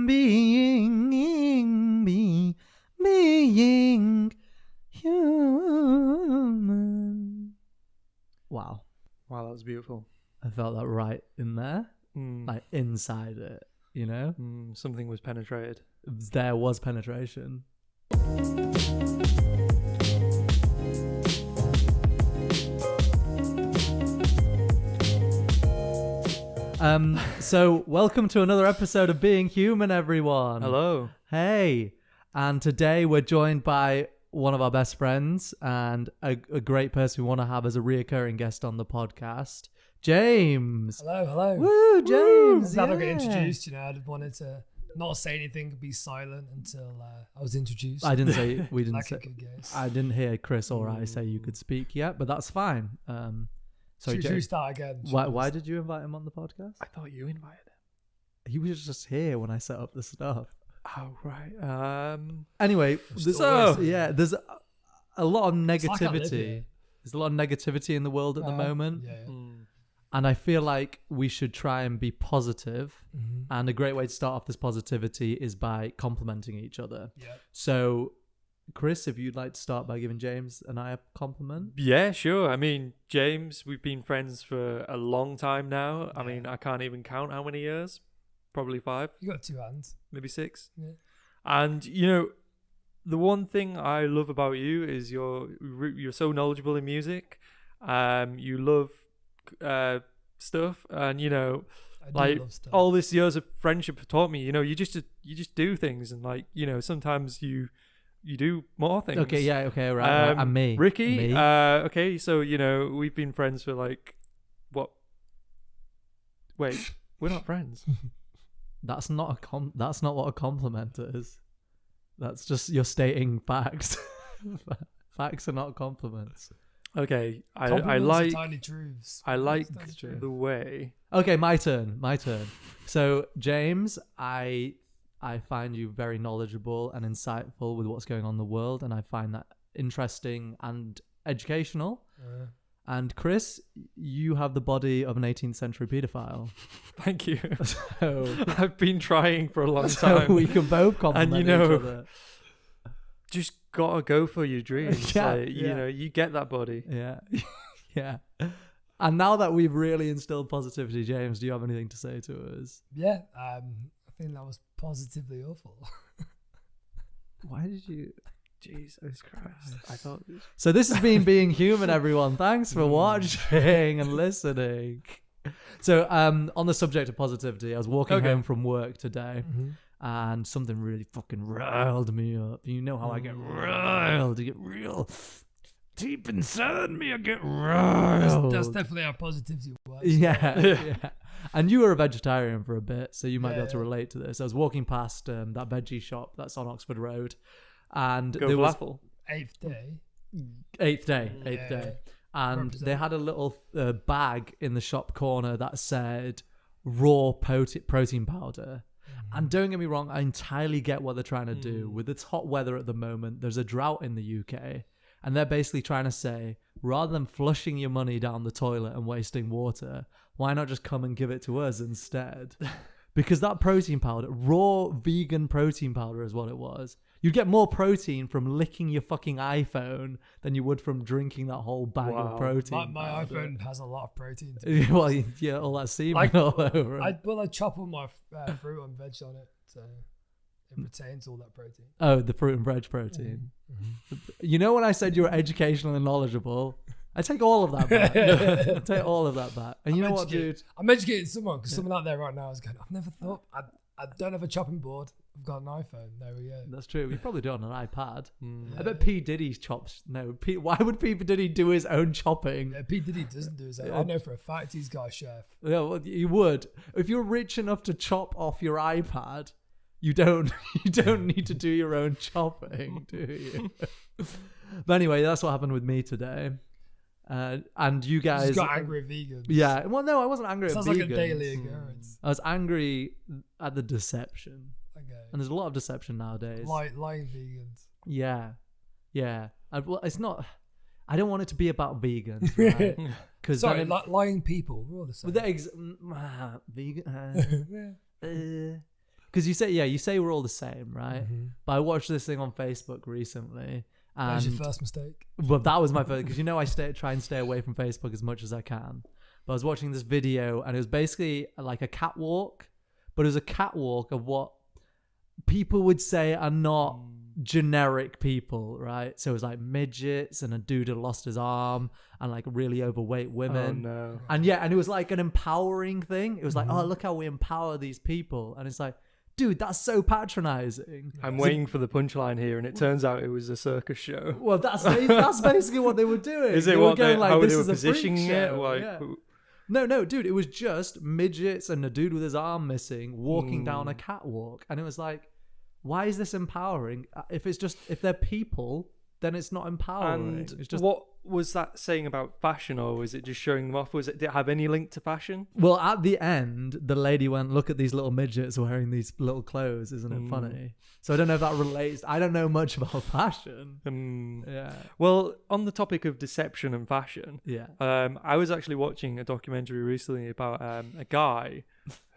being human. Wow, Wow, that was beautiful. I felt that right in there, like inside it, you know? Something was penetrated. There was penetration. So welcome to another episode of Being Human, everyone. Hello. Hey. And today we're joined by one of our best friends and a great person we want to have as a reoccurring guest on the podcast, James. Hello. Woo, James. Now I got introduced, I just wanted to not say anything, be silent until I was introduced. I didn't say we didn't like say. a good guess. I didn't hear Chris or I say you could speak yet, but that's fine. Sorry, Should we start again? Why did you invite him on the podcast? I thought you invited him. He was just here when I set up the stuff. Oh, right. Anyway, there's a lot of It's like I live negativity. here. There's a lot of negativity in the world at the moment. Yeah. And I feel like we should try and be positive. Mm-hmm. And a great way to start off this positivity is by complimenting each other. Yeah. So, Chris, if you'd like to start by giving James and I a compliment. Yeah, sure. I mean, James, we've been friends for a long time now. I mean, I can't even count how many years. Probably 5. You got 2 hands. Maybe 6. Yeah. And, the one thing I love about you is you're so knowledgeable in music. You love stuff. And, I do like love stuff. all these years of friendship have taught me, you just do things. And, like, sometimes you do more things. Okay, yeah, okay, right. And me. Ricky, Me. okay, so, we've been friends for, like, what? Wait, we're not friends. That's not what a compliment is. That's just you're stating facts. Facts are not compliments. Okay, I Compliments like are tiny truths. I like That's true. the way. Okay, my turn. So, James, I find you very knowledgeable and insightful with what's going on in the world, and I find that interesting and educational. And Chris, you have the body of an 18th century paedophile. Thank you. So I've been trying for a long time. we can both compliment each other. Just gotta go for your dreams. Yeah, Like, yeah. you get that body. Yeah. Yeah. And now that we've really instilled positivity, James, do you have anything to say to us? Yeah. I think that was positively awful. Why did you... Jesus Christ. I thought... So this has been Being Human, everyone. Thanks for watching and listening. So on the subject of positivity, I was walking home from work today and something really fucking riled me up. You know how I get riled. I get real deep inside me. I get riled. That's definitely our positivity words. Yeah. And you were a vegetarian for a bit, so you might be able to Yeah. relate to this. I was walking past that veggie shop that's on Oxford Road. And Go there was falafel. 8th day. eighth day, and Represent. they had a little bag in the shop corner that said raw protein powder. And don't get me wrong, I entirely get what they're trying to do. With its hot weather at the moment, there's a drought in the UK, and they're basically trying to say, rather than flushing your money down the toilet and wasting water, why not just come and give it to us instead? Because that protein powder, raw vegan protein powder is what it was. You'd get more protein from licking your fucking iPhone than you would from drinking that whole bag of protein. My powder. iPhone has a lot of protein. To it. Well, yeah, all that semen all over it. I chop all my fruit and veg on it, so it retains all that protein. Oh, the fruit and veg protein. You know when I said you were educational and knowledgeable? I take all of that back. I take all of that back. And you know what, dude? I'm educating someone because someone out there right now is going, I've never thought, I don't have a chopping board. I've got an iPhone. There we go. That's true. You probably do it on an iPad. I bet P. Diddy chops. No, why would P. Diddy do his own chopping? Yeah, P. Diddy doesn't do his own. I know for a fact he's got a chef. Yeah, well, you would. If you're rich enough to chop off your iPad, you don't need to do your own chopping, do you? But anyway, that's what happened with me today. And you guys just got angry at vegans. Yeah. Well, no, I wasn't angry Sounds at vegans. like a daily occurrence. I was angry at the deception. Okay. And there's a lot of deception nowadays. Lying vegans. Yeah. Well, it's not. I don't want it to be about vegans, right? Sorry, lying people. We're all the same. Vegan. because you say we're all the same, right? Mhm. But I watched this thing on Facebook recently, That was your and first mistake. well, that was my first, because I try and stay away from Facebook as much as I can. But I was watching this video, and it was basically like a catwalk, but it was a catwalk of what people would say are not generic people, right? So it was like midgets and a dude who lost his arm and like really overweight women. Oh no. And it was like an empowering thing. It was like, oh, look how we empower these people. And it's like, dude, that's so patronizing. I'm waiting for the punchline here, and it turns out it was a circus show. Well, that's basically what they were doing. Is it They were what going how this they were is a freak positioning it? show. Like, Yeah. No, dude, it was just midgets and a dude with his arm missing walking down a catwalk. And it was like, why is this empowering? If they're people, then it's not empowering. and It's just, what was that saying about fashion, or was it just showing them off? Did it have any link to fashion? well, at the end, the lady went, look at these little midgets wearing these little clothes. Isn't it funny? So I don't know if that relates. I don't know much about fashion. Yeah. Well, on the topic of deception and fashion, Yeah. I was actually watching a documentary recently about a guy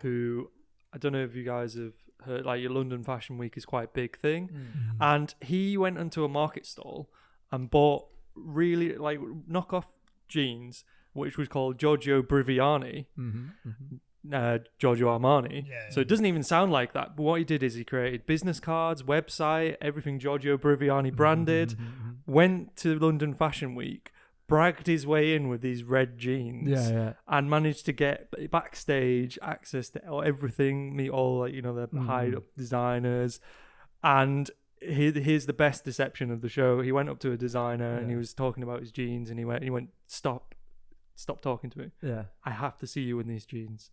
who, I don't know if you guys have heard, like, your London Fashion Week is quite a big thing. And he went into a market stall and bought really like knockoff jeans, which was called Giorgio Briviani, Giorgio Armani. Yeah. So it doesn't even sound like that. But what he did is he created business cards, website, everything Giorgio Briviani branded, went to London Fashion Week, bragged his way in with these red jeans, and managed to get backstage access to everything, meet all, like, the high up designers. And here's the best deception of the show. He went up to a designer and he was talking about his jeans, and he went, stop talking to me. Yeah. I have to see you in these jeans.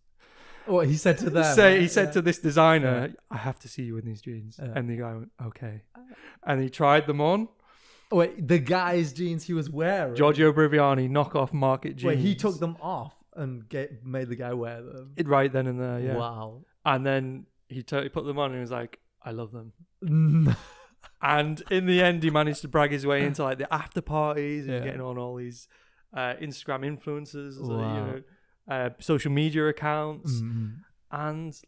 What he said to them? He said to this designer, I have to see you in these jeans. And the guy went, okay. And he tried them on. Wait, the guy's jeans he was wearing. Giorgio Briviani knockoff market jeans. Wait, he took them off and made the guy wear them. Right then and there, yeah. Wow. And then he put them on and he was like, I love them. And in the end, he managed to brag his way into like the after parties and getting on all these Instagram influencers, social media accounts. And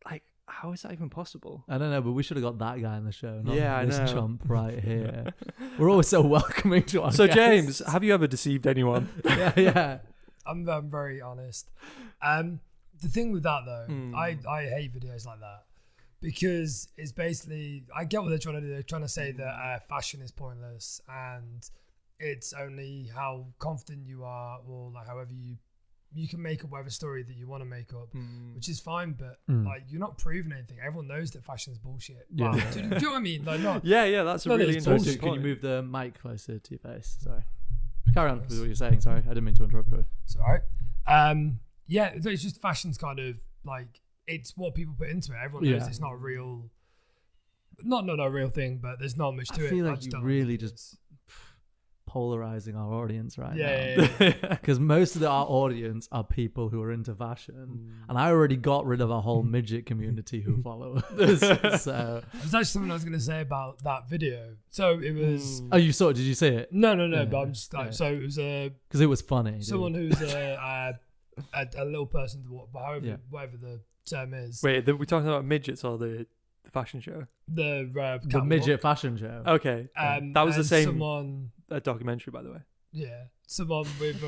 like, how is that even possible? I don't know, but we should have got that guy in the show. Not I this know. chump right here. We're always so welcoming to our So guests. James, have you ever deceived anyone? Yeah. I'm very honest. The thing with that though, I hate videos like that, because it's basically, I get what they're trying to do. They're trying to say that fashion is pointless and it's only how confident you are, or like however you can make up whatever story that you want to make up, which is fine, but like, you're not proving anything. Everyone knows that fashion is bullshit. Yeah. Wow. Do you know what I mean? Like, not. Yeah, that's a No, really it's interesting bullshit. Can you point. move the mic closer to your face? Sorry. Carry on with what you're saying. Sorry, I didn't mean to interrupt you. It's all right. Yeah, it's just fashion's kind of like, it's what people put into it. Everyone knows it's not a real, not a real thing, but there's not much to it. I feel I like just you don't really what it just is. polarizing our audience right now. Yeah. Because most of our audience are people who are into fashion, and I already got rid of a whole midget community who follow us. So, There's actually something I was going to say about that video. So it was. oh, you saw it? Did you see it? No. Yeah, But I'm just like, so it was Because it was funny. someone who's a little person, whatever the term is. Wait, we're talking about midgets or the fashion show? The the midget fashion show. Okay. That was the and same Someone, documentary, by the way. someone with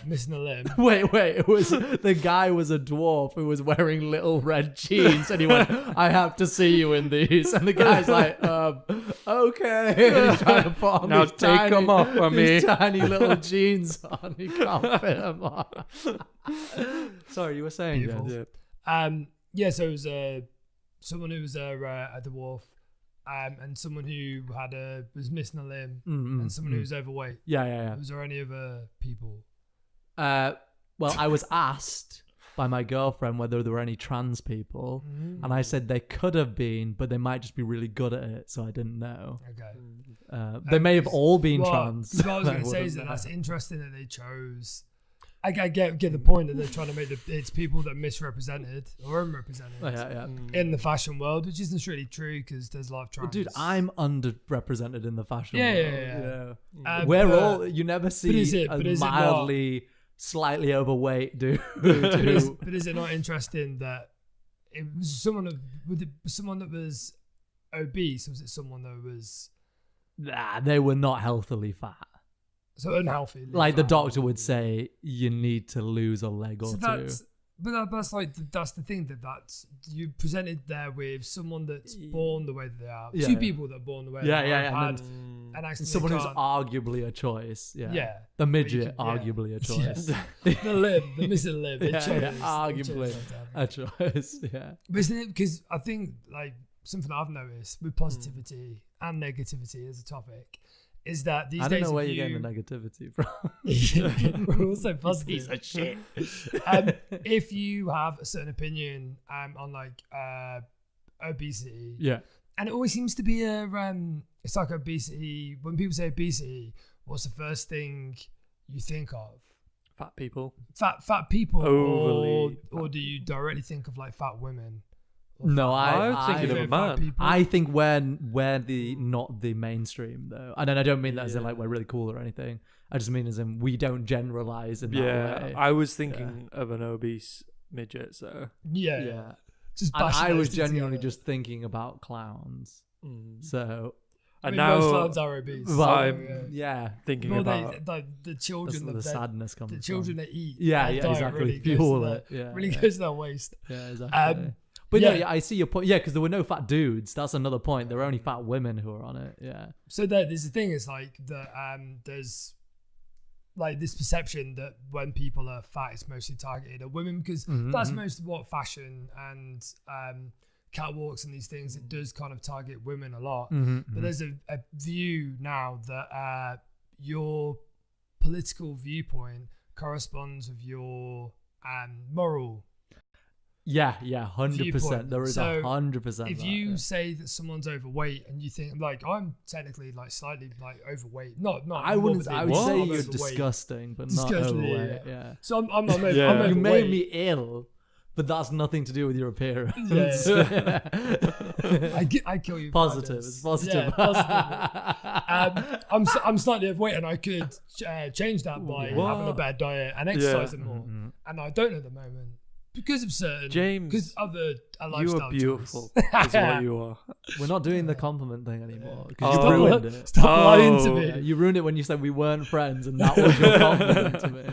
missing a limb. Wait, it was the guy was a dwarf who was wearing little red jeans, and he went, I have to see you in these. And the guy's like, okay. And he's trying to put on Now these take them off for these me. tiny little jeans on. He can't fit them on. Sorry, you were saying, Beautiful. James? So it was someone who was a dwarf, and someone who was missing a limb, and someone who was overweight. Yeah. Was there any other people? Well, I was asked by my girlfriend whether there were any trans people, and I said they could have been, but they might just be really good at it, so I didn't know. Okay. They may have all been trans. What I was going to say is that that's interesting that they chose. I get the point that they're trying to make it's people that are misrepresented or unrepresented in the fashion world, which isn't really true because there's a lot of trans. Well, dude, I'm underrepresented in the fashion world. Yeah. We're all. You never see is it a not- mildly, slightly overweight dude. But is it not interesting that it was someone that was obese, or was it someone that was Nah, they were not healthily fat. so unhealthy? Like the fat? doctor would say, you need to lose a leg or two. That's like that's the thing that's you presented there with someone that's born the way that they are. Yeah, Two yeah. people that are born the way Yeah, they yeah, are. yeah, and Had an accident. Someone they who's can't- arguably a choice. Yeah. Yeah. The But you midget, could- yeah. arguably a choice. the lib, the missing lib. They Yeah, chose. yeah, They arguably chose not to have it. a choice. Yeah. But isn't it because I think like something I've noticed with positivity and negativity as a topic is that these I days don't know where if you're you- getting the negativity from. we're also positive. Piece of shit. If you have a certain opinion on like obesity, Yeah. and it always seems to be it's like obesity. When people say obesity, what's the first thing you think of? Fat people. Fat people, Overly or do you directly think of like fat women? No, I was thinking of a man. I think we're the not the mainstream though, and then I don't mean that as in like we're really cool or anything. I just mean as in we don't generalize in that way. I was thinking of an obese midget, so Yeah. Just And bashing I was those two genuinely together. just thinking about clowns. So I and mean, most now clowns are obese. well, so, I'm- yeah, thinking Well, about the children that's that the sadness comes the from. children that eat. Yeah, their yeah, diet exactly. Really goes Fuel to it. Yeah, really yeah. goes to their waist. Yeah, exactly. But yeah. yeah, I see your point. Yeah, because there were no fat dudes. That's another point. There were only fat women who were on it. Yeah. So there's the thing is like that. There's like this perception that when people are fat, it's mostly targeted at women because that's most of what fashion and catwalks and these things. It does kind of target women a lot. But there's a view now that your political viewpoint corresponds with your moral. Yeah, 100%. Viewpoint. There is So 100%. If you say that someone's overweight and you think like I'm technically like slightly like overweight, not I wouldn't. I would morbidly, say I'm you're overweight. disgusting, but Disgusting, not yeah, overweight. yeah. Yeah. So I'm overweight. Yeah. You made me ill, but that's nothing to do with your appearance. Yeah. I kill you. Positive. Candace. It's positive. Yeah, positive. I'm slightly overweight, and I could change that by What? having a better diet and exercising more. And I don't at the moment because of certain James, because other you lifestyle are beautiful. choices. That's what you are. We're not doing the compliment thing anymore Oh. because you ruined it. Stop lying to me. Yeah, you ruined it when you said we weren't friends, and that was your compliment to me.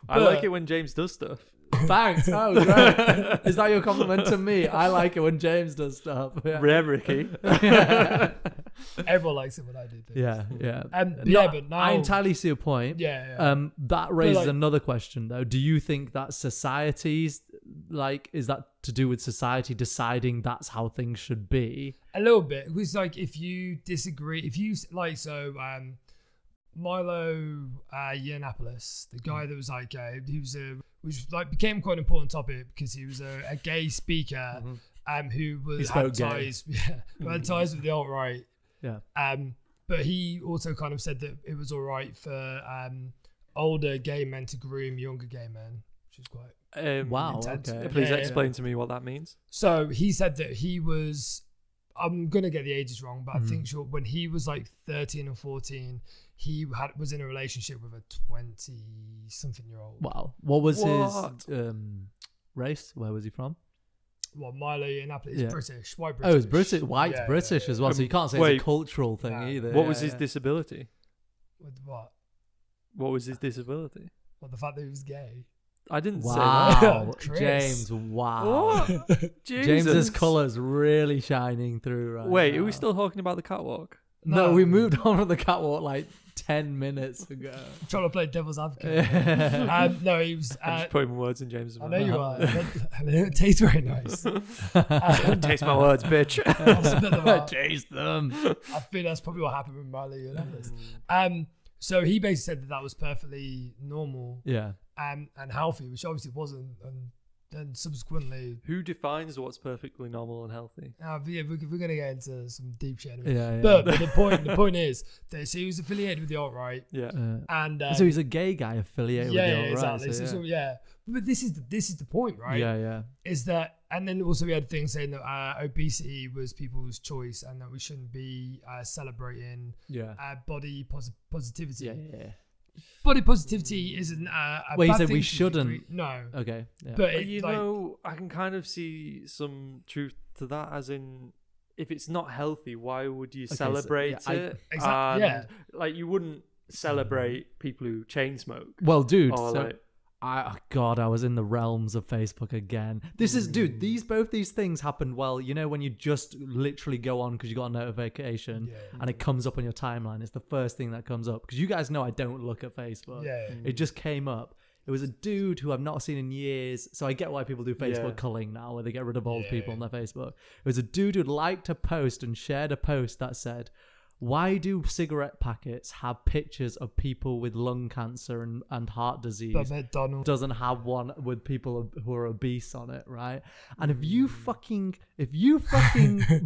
I like it when James does stuff. Thanks. Oh, great. Is that your compliment to me? I like it when James does stuff. Yeah. Rare Ricky. Everyone likes it when I do things. Yeah. But now I entirely see your point. Yeah. That raises like- another question though. Do you think that societies is that to do with society deciding that's how things should be? A little bit. It was like if you disagree, if you like, so Milo Yiannopoulos, the guy that was like, he was which like became quite an important topic because he was a gay speaker who was had ties, who had ties with the alt-right. Yeah. But he also kind of said that it was all right for older gay men to groom younger gay men, which is quite Wow. intense. Okay. Please Yeah, explain to me what that means. So he said that he was, I'm going to get the ages wrong, but I think sure when he was like 13 or 14, he was in a relationship with a 20-something-year-old. Wow. What was What? his race? Where was he from? Well, Milo Yiannopoulos is Yeah. British, white British. Oh, it's British, white Yeah, British yeah, as well. So you can't say Wait. it's a cultural thing Nah. either. What Yeah, was his yeah. disability? With what? What was his disability? Well, the fact that he was gay. I didn't Wow, Chris. James! Wow, say that. James's Jesus. colours really shining through right Wait, now. are we still talking about the catwalk? No, we moved on from the catwalk like 10 minutes ago. I'm trying to play devil's advocate. No, he was. I'm just putting words in James's I mouth. know you are. I mean, it tastes very nice. Taste my words, bitch. I'll spit them out. Taste them. I think that's probably what happened with Milo Yiannopoulos. So he basically said that was perfectly normal Yeah. and healthy, which obviously wasn't. And then subsequently, Who defines what's perfectly normal and healthy? yeah, we're going to get into some deep shit. Yeah. Anyway. Yeah. But the point is that so he was affiliated with the alt-right, Yeah. and so he's a gay guy affiliated yeah, with the alt-right. exactly. So, So, yeah, but this is the point, right? Yeah. Is that, and then also we had things saying that obesity was people's choice and that we shouldn't be celebrating Yeah. body positivity. Yeah. body positivity isn't a Well, you bad said thing we to a shouldn't. degree. No, Okay. Yeah. but You know, I can kind of see some truth to that, as in, if it's not healthy, why would you celebrate it? Exactly. Yeah. Like, you wouldn't celebrate people who chain smoke. Well, dude, Or so like, I was in the realms of Facebook again. This is, dude, both these things happened. Well, you know, when you just literally go on because you got a notification and it comes up on your timeline, it's the first thing that comes up. Because you guys know I don't look at Facebook. Yeah. It just came up. It was a dude who I've not seen in years. So I get why people do Facebook culling now, where they get rid of old people on their Facebook. It was a dude who'd liked a post and shared a post that said, why do cigarette packets have pictures of people with lung cancer and heart disease? But McDonald's doesn't have one with people who are obese on it, right? And if you fucking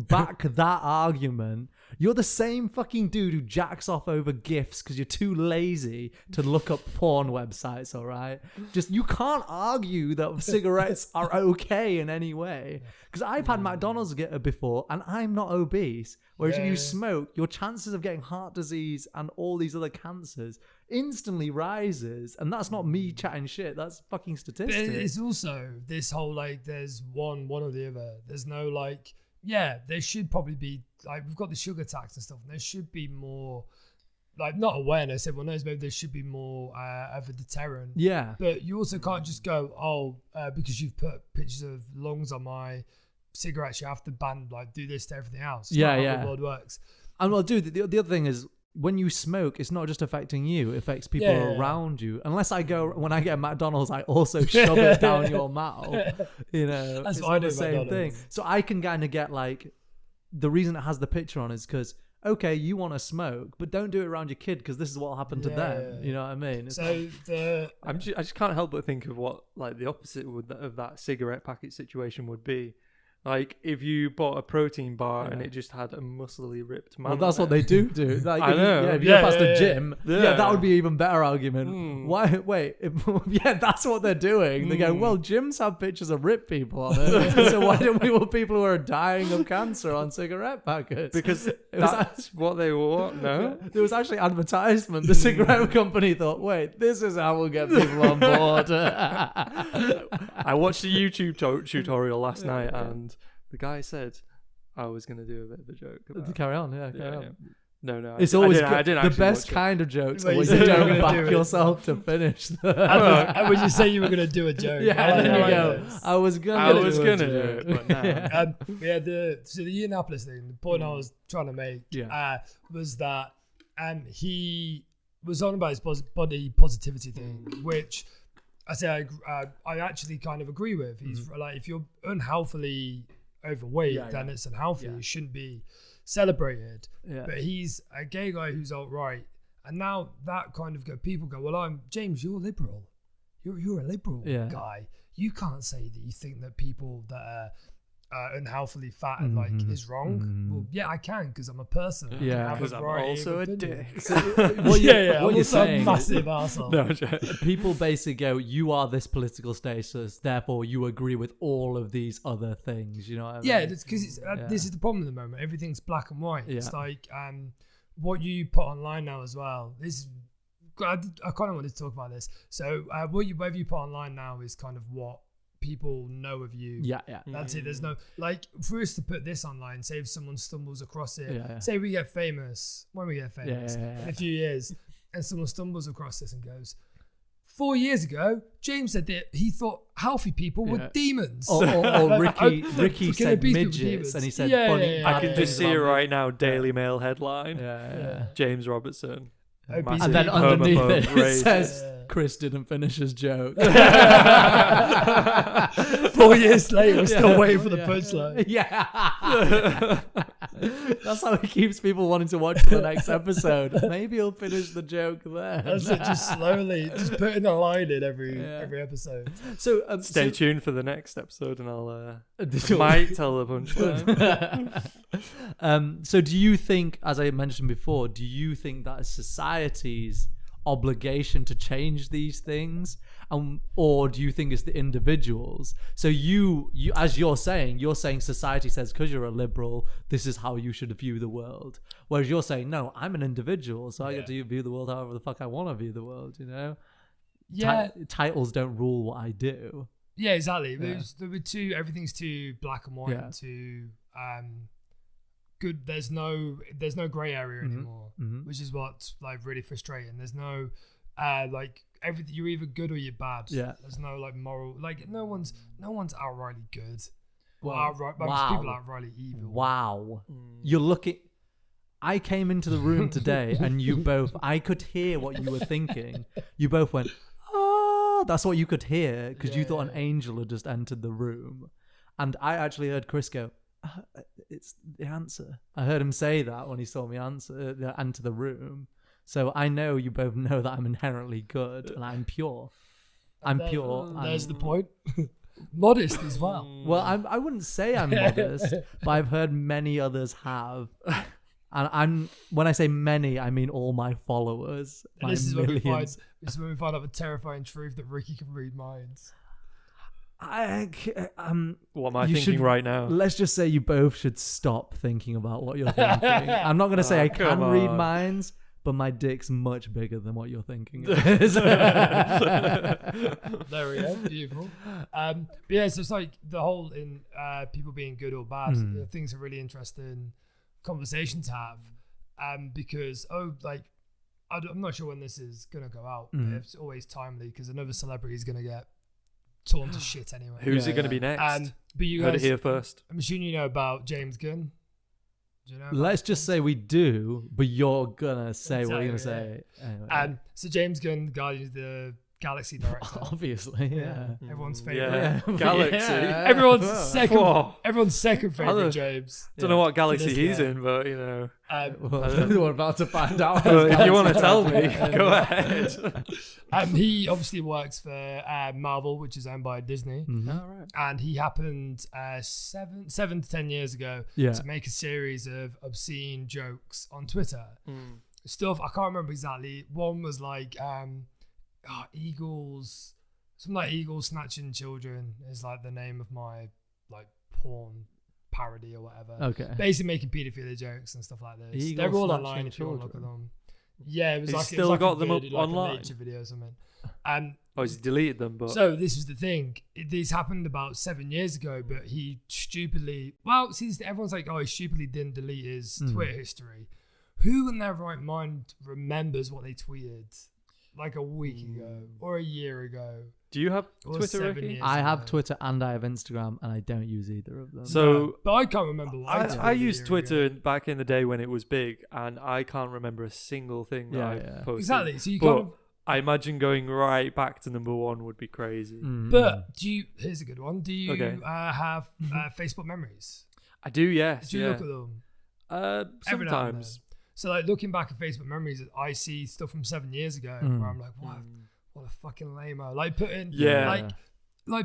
back that argument, you're the same fucking dude who jacks off over GIFs because you're too lazy to look up porn websites, all right? Just, you can't argue that cigarettes are okay in any way. Because I've had McDonald's before and I'm not obese. Whereas if you smoke, your chances of getting heart disease and all these other cancers instantly rises. And that's not me chatting shit. That's fucking statistics. But it's also this whole, like, there's one or the other. There's no, like, there should probably be, like, we've got the sugar tax and stuff. And there should be more, like, not awareness. Everyone knows, maybe there should be more of a deterrent. Yeah. But you also can't just go, because you've put pictures of lungs on my cigarettes, you have to ban, like, do this to everything else. It's not how the world works. And well, dude, the other thing is, when you smoke, it's not just affecting you; it affects people around you. Unless when I get a McDonald's, I also shove it down your mouth. You know, that's it's why I do the same thing. So I can kind of get, like, the reason it has the picture on is because, okay, you want to smoke, but don't do it around your kid because this is what will happen to them. You know what I mean? I just can't help but think of what, like, the opposite of that cigarette packet situation would be. Like, if you bought a protein bar and it just had a muscly ripped man. Well, that's what they do. Like, I know. If you go past a gym, that would be an even better argument. Why? Wait. That's what they're doing. They go, well, gyms have pictures of ripped people on it. So why don't we want people who are dying of cancer on cigarette packets? Because that's what they want, no? There was actually advertisement. The cigarette company thought, wait, this is how we'll get people on board. I watched a YouTube tutorial last night and the guy said I was going to do a bit of a joke. Carry on, carry on. Yeah. No. It's always I didn't the best kind of jokes. Wait, When you don't back yourself to finish. And would you say you were going to do a joke? I was going to do it, but no. So the Indianapolis thing, the point I was trying to make was that he was on about his body positivity thing, which I say I actually kind of agree with. He's like, if you're unhealthily overweight, then it's unhealthy. It shouldn't be celebrated. But he's a gay guy who's alt-right, and now that kind of people go, well, James, you're liberal. You're a liberal guy. You can't say that you think that people that are unhealthily fat and like is wrong. Well, yeah, I can because I'm a person. Because I'm also a dick. What you're saying, massive arsehole. No, people basically go, you are this political status, therefore you agree with all of these other things. You know what I mean? Yeah, it's because this is the problem at the moment. Everything's black and white. It's like what you put online now as well. I kind of wanted to talk about this. So whatever you put online now is kind of what people know of you. That's it. There's no, like, for us to put this online, say if someone stumbles across it, say we get famous, in a few years, and someone stumbles across this and goes, 4 years ago, James said that he thought healthy people were demons. Or Ricky said midgets, and he said funny. I can just see it right now. Daily Mail headline. James Robertson. And then underneath it says, Chris didn't finish his joke. 4 years later, we're still waiting for the punchline. That's how he keeps people wanting to watch the next episode. Maybe he'll finish the joke there. That's it, just slowly, just putting a line in every episode. So stay tuned for the next episode, and I'll might tell the punchline. So do you think, as I mentioned before, do you think that societies obligation to change these things, or do you think it's the individuals? So you as you're saying society says because you're a liberal, this is how you should view the world, whereas you're saying no, I'm an individual, so I get to view the world however the fuck I want to view the world, you know? Titles don't rule what I do. Yeah, exactly. There were two. Everything's too black and white. Yeah. Too good. There's no gray area anymore, which is what's like really frustrating. There's no like everything. You're either good or you're bad. Yeah. There's no like moral. Like no one's outrightly good. Wow. People are outrightly evil. Wow. You're looking. I came into the room today, and you both. I could hear what you were thinking. You both went. That's what you could hear because you thought an angel had just entered the room. And I actually heard Chris go, it's the answer. I heard him say that when he saw me enter the room. So I know you both know that I'm inherently good and I'm pure. Pure. There's the point. Modest as well. Well, I wouldn't say I'm modest, but I've heard many others have. And when I say many, I mean all my followers. And this is when we find out the terrifying truth that Ricky can read minds. What am I thinking right now? Let's just say you both should stop thinking about what you're thinking. I'm not going to say I can read minds, but my dick's much bigger than what you're thinking it is. There we go. Beautiful. But yeah, so it's like the whole in people being good or bad. Things are really interesting conversation to have, because I'm not sure when this is gonna go out, but it's always timely because another celebrity is gonna get torn to shit anyway. Who's it gonna be next? But you heard guys, it here first. I'm assuming you know about James Gunn. Do you know? Let's just say we do, but you're gonna say what you're gonna say. Anyway. So James Gunn, the guy who's the Galaxy director. Obviously, yeah. Everyone's favorite. Yeah. Galaxy. Yeah. Everyone's second favorite, James. Don't know what galaxy To this he's guy. in, but you know. We're about to find out. But if you want to tell me, go ahead. He obviously works for Marvel, which is owned by Disney. Mm-hmm. Oh, right. And he happened 7 to 10 years ago to make a series of obscene jokes on Twitter. Stuff I can't remember exactly. One was like eagles, something like eagles snatching children is like the name of my like porn parody or whatever. Okay. Basically making paedophilia jokes and stuff like this. Eagles They're all snatching online if you want to look at children. them. Yeah, it was He's like still a got them up like online? a nature video or something. He's deleted them, but So this was the thing. This happened about 7 years ago, but he stupidly, everyone's like, he stupidly didn't delete his Twitter history. Who in their right mind remembers what they tweeted like a week ago or a year ago? do you have Or Twitter, 7 Ricky? years I have ago? Twitter and I have Instagram, and I don't use either of them. So But I can't remember what I I tweeted a used year Twitter ago. back in the day when it was big, and I can't remember a single thing that I posted. Exactly. So you But can't. I imagine going right back to number one would be crazy. But here's a good one. Do you Okay. have Facebook memories? I do, yes. Do you look at them? Every now and Sometimes. then. So like looking back at Facebook memories, I see stuff from 7 years ago where I'm like, what a fucking lame-o. Like putting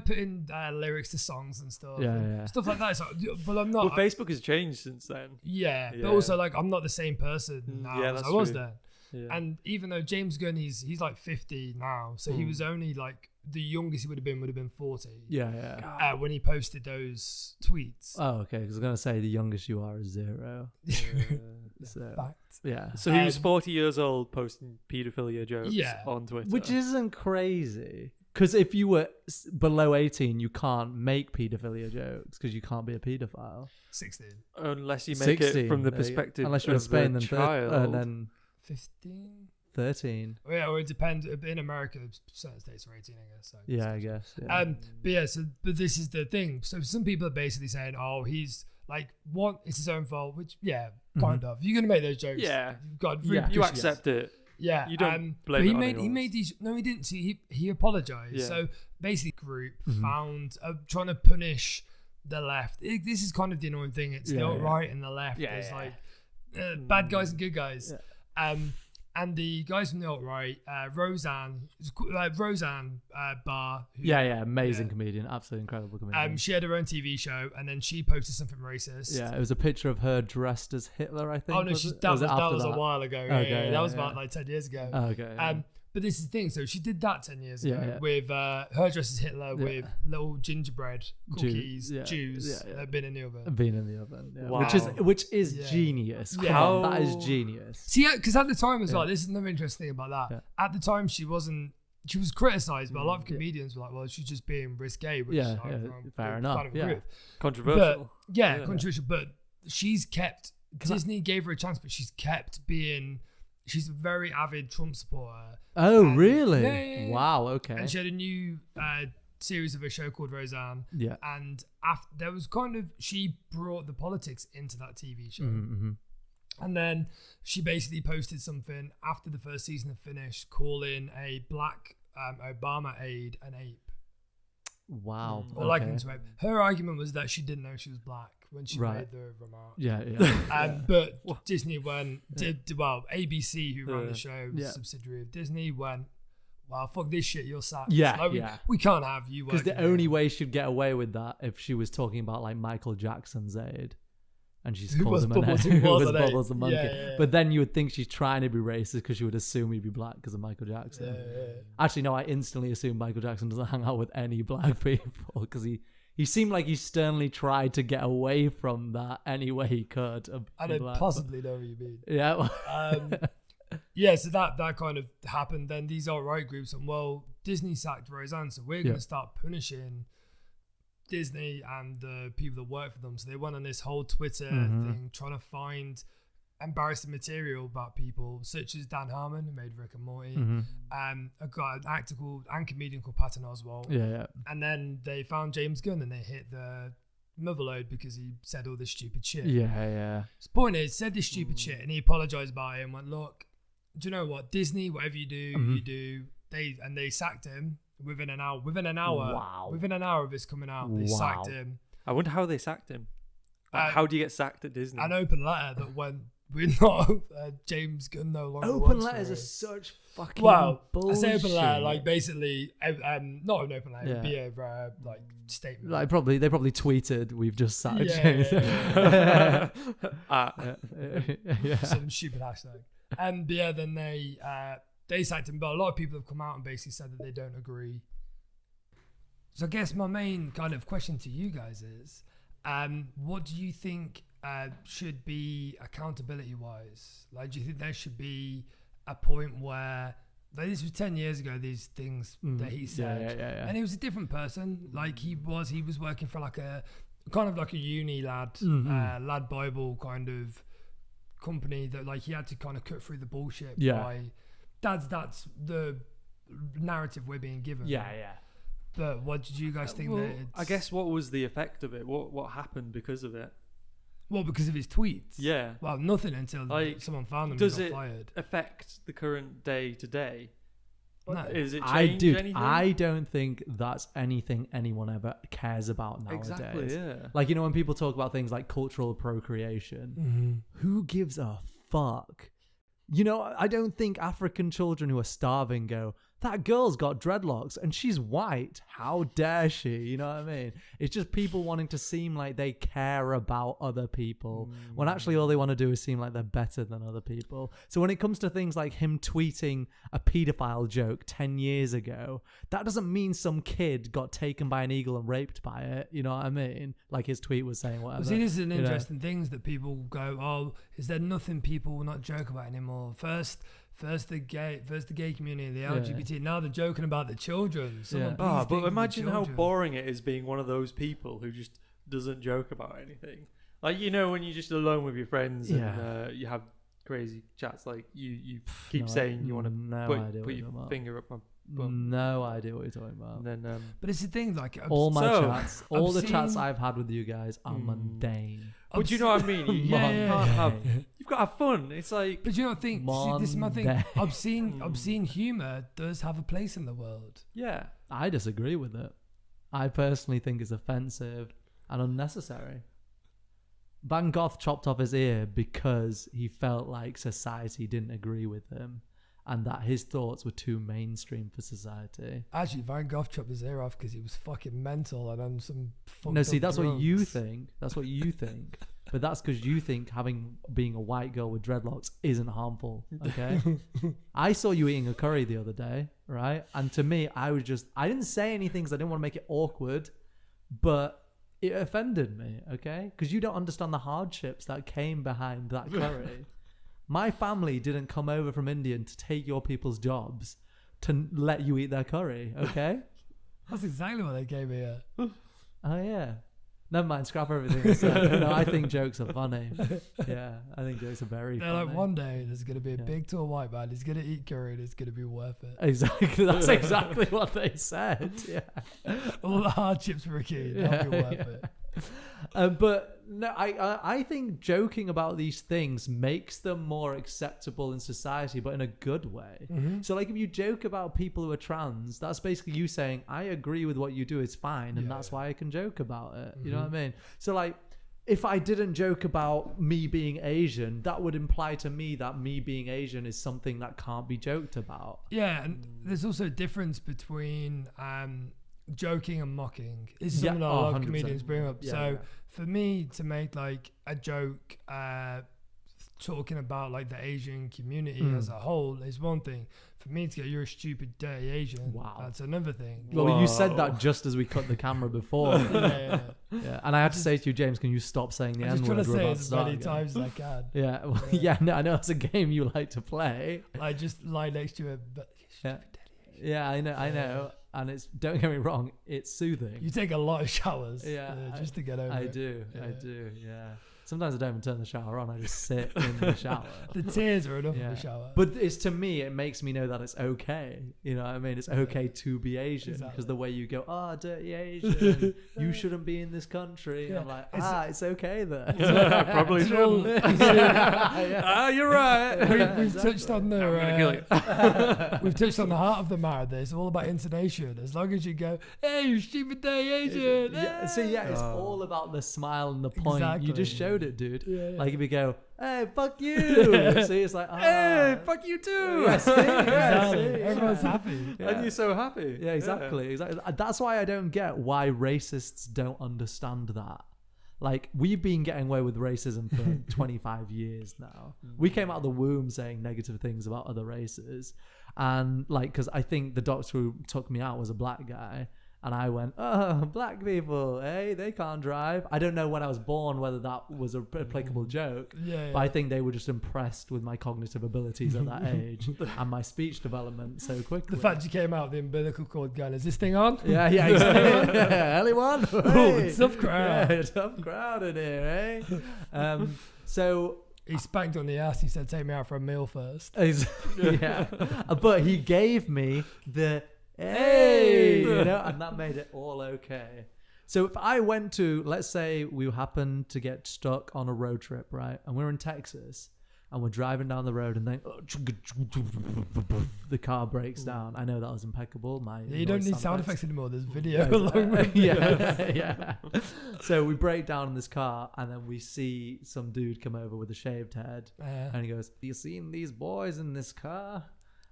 putting lyrics to songs and stuff. and stuff like that. So, but I'm not. Well, Facebook has changed since then. Yeah, Yeah. but also like I'm not the same person now yeah, as that's I was true. then. Yeah. And even though James Gunn, he's like 50 now, so he was only like the youngest he would have been 40. Yeah. When he posted those tweets. Oh, okay. Because I was gonna say the youngest you are is 0. So Fact. yeah. So he was 40 years old posting paedophilia jokes on Twitter. Which isn't crazy. Because if you were below 18, you can't make paedophilia jokes because you can't be a paedophile. 16. Unless you make it from the perspective unless you're in of Spain, the then child. then 15? 13. Oh, yeah, or it depends. In America, certain states are 18, I guess. So Yeah, I guess. Yeah. But this is the thing. So some people are basically saying, he's like, what? It's his own fault, which, kind of. You're going to make those jokes. Yeah. You've got You accept it. Yeah, You don't blame but it he on made anyone he made else. these. No, he didn't. See, he apologized. Yeah. So basically, group found trying to punish the left. This is kind of the annoying thing. It's the alt-right and the left. Yeah, There's yeah. like bad guys and good guys. And the guys from the alt-right, Roseanne Barr. Amazing comedian, absolutely incredible comedian. She had her own TV show, and then she posted something racist. Yeah, it was a picture of her dressed as Hitler, I think. Oh no, that was a while ago. That was about like 10 years ago. Okay. But this is the thing. So she did that 10 years ago with her dressed as Hitler with little gingerbread cookies, Jews that have been in the oven. Wow. Which is genius. Yeah. That is genius. See, because at the time as well, this is another interesting thing about that. Yeah. At the time, she was criticized, but a lot of comedians were like, well, she's just being risque, which fair enough. Kind of agree with. Controversial. But, controversial. But she's kept, Disney gave her a chance, but she's kept being, she's a very avid Trump supporter. Oh, really? Yeah. Wow, okay. And she had a new series of a show called Roseanne. Yeah. And there was she brought the politics into that TV show. Mm-hmm. And then she basically posted something after the first season had finished calling a black Obama aide an ape. Wow. Or like him to ape. Her argument was that she didn't know she was black when she made the remark. Yeah. But Disney ABC, who ran the show, subsidiary of Disney, went, well, fuck this shit, you're sacked. We can't have you working. Because the only way she'd get away with that if she was talking about like Michael Jackson's aide. And she's called him Bubbles the monkey. Yeah. But then you would think she's trying to be racist because she would assume he'd be black because of Michael Jackson. Yeah. Actually, no, I instantly assume Michael Jackson doesn't hang out with any black people because he seemed like he sternly tried to get away from that any way he could. I don't possibly know what you mean. Yeah. So that kind of happened. Then these alt-right groups and Disney sacked Roseanne, so we're going to start punishing Disney and the people that work for them. So they went on this whole Twitter thing trying to find embarrassing material about people such as Dan Harmon, who made Rick and Morty, a guy, an actor and comedian called Patton Oswalt. And then they found James Gunn and they hit the motherload because he said all this stupid shit. The point is, said this stupid shit and he apologized about it and went, look, do you know what, Disney, whatever you do, you do. They sacked him within an hour. Wow. Within an hour of this coming out, they sacked him. I wonder how they sacked him. How do you get sacked at Disney? An open letter that went, we're not James Gunn no longer. Open letters are such fucking bullshit. I say open letter, like basically, not an open letter, it'd be a statement. Like they probably tweeted, "We've just sacked James." Some stupid hashtag. And then they sacked him, but a lot of people have come out and basically said that they don't agree. So I guess my main kind of question to you guys is, what do you think should be accountability-wise? Like, do you think there should be a point where, like, this was 10 years ago, these things that he said, and he was a different person. Like he was working for like a kind of like a uni lad Bible kind of company that like he had to kind of cut through the bullshit by. That's the narrative we're being given. But what did you guys think? I guess what was the effect of it? What happened because of it? Well, because of his tweets. Yeah. Well, nothing until someone found him and got fired. Does it affect the current day to day? No. Is it change anything? I don't think that's anything anyone ever cares about nowadays. Exactly, yeah. Like, you know, when people talk about things like cultural appropriation, who gives a fuck? You know, I don't think African children who are starving go, that girl's got dreadlocks and she's white. How dare she? You know what I mean? It's just people wanting to seem like they care about other people when actually all they want to do is seem like they're better than other people. So when it comes to things like him tweeting a pedophile joke 10 years ago, that doesn't mean some kid got taken by an eagle and raped by it. You know what I mean? Like his tweet was saying whatever. Well, see, this is an interesting thing that people go, oh, is there nothing people will not joke about anymore? First the gay community, the LGBT. Now they're joking about the children. But imagine how boring it is being one of those people who just doesn't joke about anything. Like, you know, when you're just alone with your friends and you have crazy chats, like you keep saying you want to put your finger up my bum. No idea what you're talking about. And then, but it's the thing, like all the chats I've had with you guys are mundane. But you know what I mean? You've got to have fun. It's like, but you don't think? See, this is my thing. Obscene humor does have a place in the world. Yeah, I disagree with it. I personally think it's offensive and unnecessary. Van Gogh chopped off his ear because he felt like society didn't agree with him and that his thoughts were too mainstream for society. Actually, Van Gogh chopped his ear off because he was fucking mental and on some fucked No, see, up that's drugs. what you think. That's what you think. But that's because you think being a white girl with dreadlocks isn't harmful, okay? I saw you eating a curry the other day, right? And to me, I didn't say anything because I didn't want to make it awkward, but it offended me, okay? Because you don't understand the hardships that came behind that curry. My family didn't come over from India to take your people's jobs to let you eat their curry, okay? That's exactly what they gave me here. Oh, yeah. Never mind, scrap everything I said. No, I think jokes are funny. Yeah, I think jokes are very They're funny. like, one day there's going to be a big tall white man. He's going to eat curry and it's going to be worth it. Exactly. That's exactly what they said. Yeah. All the hardships, Ricky, that'll be worth it. But no, I think joking about these things makes them more acceptable in society, but in a good way. Mm-hmm. So, like, if you joke about people who are trans, that's basically you saying, I agree with what you do, it's fine, and that's why I can joke about it. You know what I mean? So, like, if I didn't joke about me being Asian, that would imply to me that me being Asian is something that can't be joked about. Yeah, and there's also a difference between joking and mocking. It's something that a lot of 100%. comedians bring up. For me to make like a joke talking about like the Asian community as a whole is one thing. For me to go, you're a stupid dirty Asian, that's another thing. Well, you said that just as we cut the camera before. Yeah. And I had to say to you, James, can you stop saying the I'm just N-word? trying to say We're it about to as start many again. times as I can. Yeah, well, yeah, no, I know it's a game you like to play. Like just lie next to it, but Yeah, I know. And it's, don't get me wrong, it's soothing. you take a lot of showers, Yeah, just to get over I it. do, yeah. Sometimes I don't even turn the shower on, I just sit in the shower. The tears are enough of a shower. But it's, to me, it makes me know that it's okay. You know what I mean? It's okay to be Asian. Because the way you go, dirty Asian, you shouldn't be in this country. And I'm like, it's okay then. Probably shouldn't. You're right. We've touched on the we've touched on the heart of the matter. It's all about intonation. As long as you go, hey, you stupid dirty Asian. It's all about the smile and the point. Exactly. You just showed it, dude. Yeah. Like if you go, hey, fuck you. See, it's like, Hey, fuck you too. Exactly. Everyone's happy. And you're so happy. Yeah, exactly. That's why I don't get why racists don't understand that. Like, we've been getting away with racism for 25 years now. We came out of the womb saying negative things about other races. And, like, because I think the doctor who took me out was a black guy. And I went, black people, hey, they can't drive. I don't know when I was born whether that was an applicable joke. Yeah. But I think they were just impressed with my cognitive abilities at that age and my speech development so quickly. The fact you came out with the umbilical cord gun, is this thing on? Yeah, exactly. Anyone? Hey. Tough crowd. Yeah, tough crowd in here, eh? So he spanked on the ass. He said, take me out for a meal first. yeah. But he gave me the hey, you know, and that made it all okay. So if I went to, let's say we happened to get stuck on a road trip, right? And we're in Texas and we're driving down the road and then the car breaks down. I know that was impeccable. You don't need sound effects anymore. There's video along with yeah. So we break down in this car and then we see some dude come over with a shaved head and he goes, you seen these boys in this car?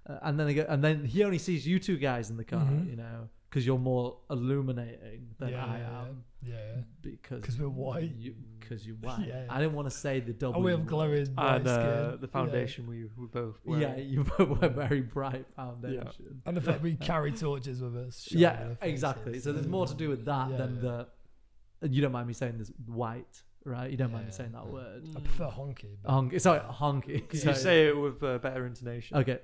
And then he only sees you two guys in the car, you know, because you're more illuminating than I am. Yeah. Because we're white. Because you're white. Yeah. I didn't want to say the double. And we have glowing white skin. The foundation we both wear. Yeah, you wear very bright foundation. Yeah. And the fact we carry torches with us. Yeah, exactly. So there's more to do with that than the... You don't mind me saying this, white, right? You don't mind me saying that word. I prefer honky. Honky. Sorry, honky. Because you say it with better intonation. Okay.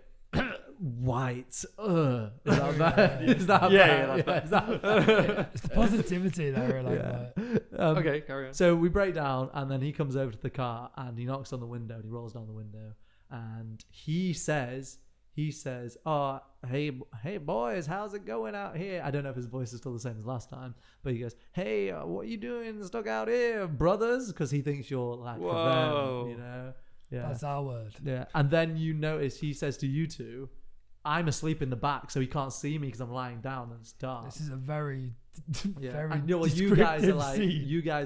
White. Is that bad? Is that bad? That's bad. It's the positivity that I like that. Okay, carry on. So we break down and then he comes over to the car and he knocks on the window and he rolls down the window and he says, oh, hey boys, how's it going out here? I don't know if his voice is still the same as last time, but he goes, hey, what are you doing stuck out here, brothers? Because he thinks you're like them, you know? Yeah. That's our word. Yeah. And then you notice he says to you two, I'm asleep in the back, so he can't see me because I'm lying down and it's dark. This is a very, very and, you guys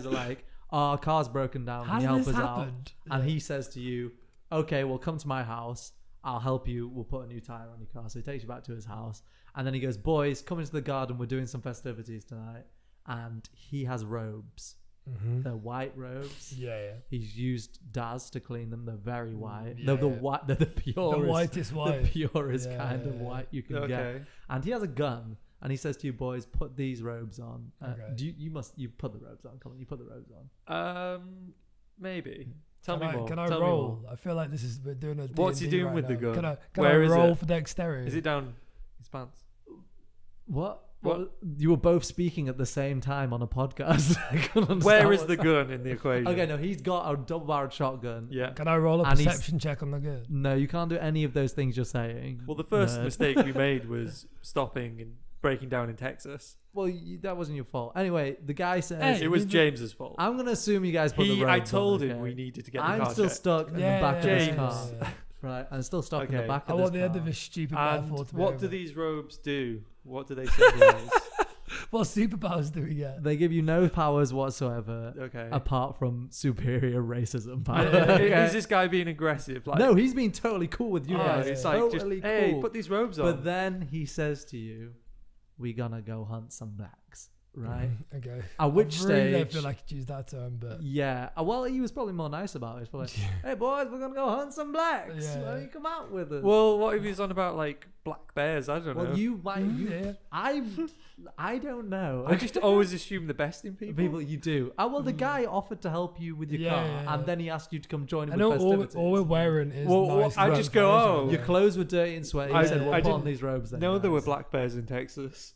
are like, our car's broken down. Can Has you help this us out? happened? And Yeah. he says to you, okay, well, come to my house. I'll help you. We'll put a new tire on your car. So he takes you back to his house. And then he goes, boys, come into the garden. We're doing some festivities tonight. And he has robes. Mm-hmm. They're white robes. Yeah. He's used Daz to clean them. They're very white. Yeah, They're the yeah. white. They're the purest. The whitest white. The purest Yeah, kind of yeah, yeah. white you can Okay. get. And he has a gun. And he says to you, boys, put these robes on. Okay. You put the robes on. Come on, you put the robes on. Maybe. Tell me more. Can I Tell me roll? more. I feel like we're doing a What's he D&D doing right with the now. gun? Can Where I is roll it? for dexterity? Is it down his pants? What? What? Well, you were both speaking at the same time on a podcast. I couldn't understand Where is what's the gun in the equation? Okay, no, he's got a double-barreled shotgun. Yeah. Can I roll a And he's- perception check on the gun? No, you can't do any of those things you're saying. Well, the first nerd. mistake we made was stopping and breaking down in Texas. Well, that wasn't your fault. Anyway, the guy says, Hey, It was we- James's fault. I'm going to assume you guys put the I robes told on, him okay? we needed to get the I'm car still checked. stuck in the Yeah, back of James. his car. yeah. Right, I'm still stuck in the Okay. back I of want this the end car. of this stupid And metaphor to be what over. do these robes do? What do they symbolize? What superpowers do we get? They give you no powers whatsoever, Okay. apart from superior racism power. Is this guy being aggressive? Like, No, he's been totally cool with you oh, guys. it's It's like totally just, hey, cool. put these robes on. But then he says to you, "We're gonna go hunt some blacks." Right? Okay. At which I really don't stage? feel like I could use that term, but Yeah. Well, he was probably more nice about it. He's probably like, "Hey boys, we're gonna go hunt some blacks. Yeah. Why don't you come out with us?" well, what if he's on about like black bears? I don't know. Well, you might. yeah. I don't know. I just always assume the best in people. People, you do. Oh well, the guy offered to help you with your Yeah, car, yeah, yeah. and then he asked you to come join him I know with all festivities. we're wearing is Well, nice. I robes, just go, right? oh. Your clothes were dirty and sweaty. He I- said, "Well, I put on didn't these robes." Then, No, there were guys." black bears in Texas.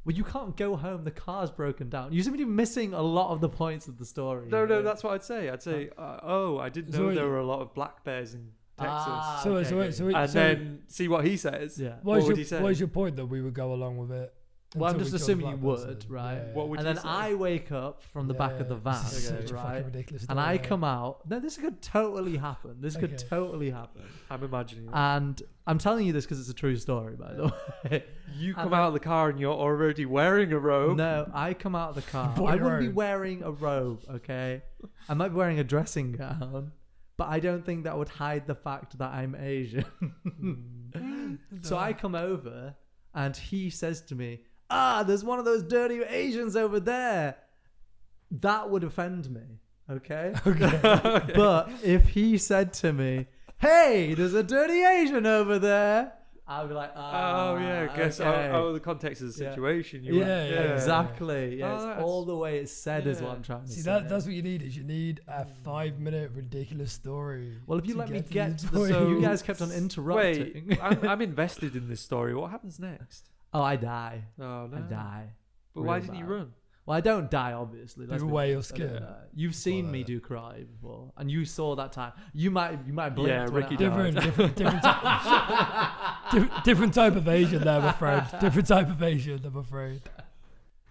Well, you can't go home. The car's broken down. You seem to be missing a lot of the points of the story. No, here. that's what I'd say. I'd say, I didn't So know wait- there were a lot of black bears in Texas. Ah, So, okay, so, okay. so, And so then see what he says. Yeah. what would is he your say? what is your point that we would go along with it? Well, I'm until just we kill assuming the you black would, person? right? Yeah, What would And you then say? I wake up from the back of the van, This is Okay. such a fucking right? ridiculous And I story. come out. No, this could totally happen. This could Okay. totally happen. I'm imagining it. And I'm telling you this because it's a true story, by the way. You and come then- out of the car and you're already wearing a robe. No, I come out of the car. Bought I your wouldn't be own. wearing a robe, okay? I might be wearing a dressing gown, but I don't think that would hide the fact that I'm Asian. So I come over and he says to me, there's one of those dirty Asians over there. That would offend me, okay? But if he said to me, hey, there's a dirty Asian over there, I'd be like, Oh yeah, I guess. okay. The context of the Yeah. situation. Yeah. Exactly. Yes. Oh, that's- all the way it's said is yeah. what I'm trying to See, say. that's what you need. Is you need a 5-minute ridiculous story. Well, if you to let me to get these to the points. so you guys kept on interrupting. Wait, I'm invested in this story. What happens next? Oh, I die. Oh no. I die. But why Real didn't you bad. run? Well, I don't die, obviously. Do be away your honest. I skin. don't die. You've seen me do cry before, and you saw that time. You might blink. Yeah, Ricky different different type of Asian there, I'm afraid. Different type of Asian, I'm afraid.